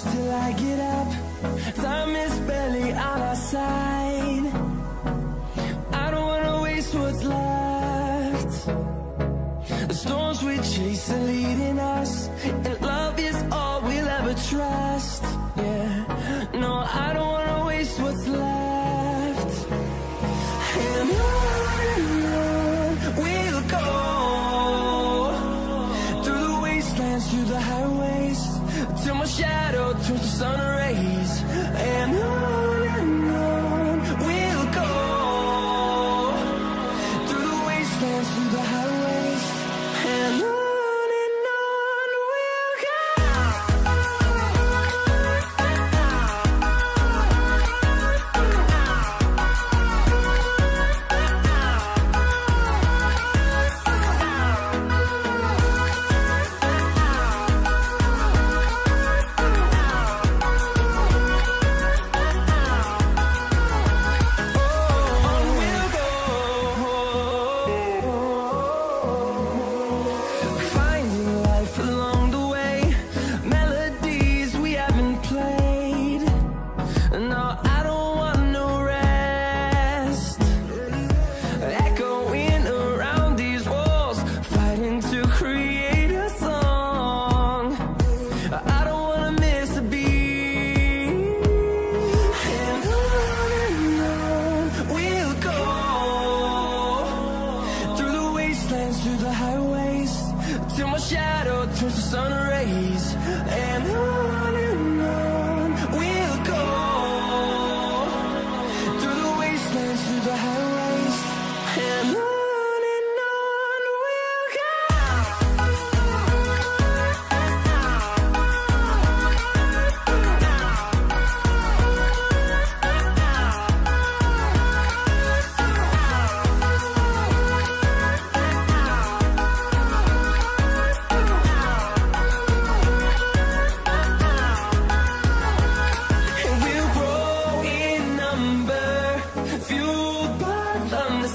close till I get up. Time is barely on our side. I don't wanna waste what's left. The storms we chase are leading us, and love is all we'll ever trust. Yeah, no, I don't wanna waste what's left. And on we'll go, through the wastelands, through the highways, till my shadow turns to sun rays. And on we'll go, through the wastelands, through the highways, and on.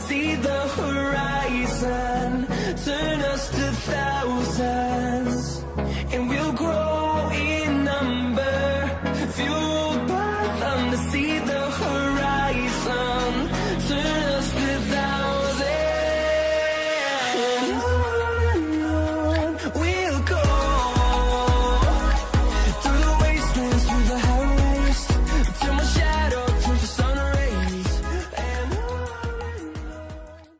See the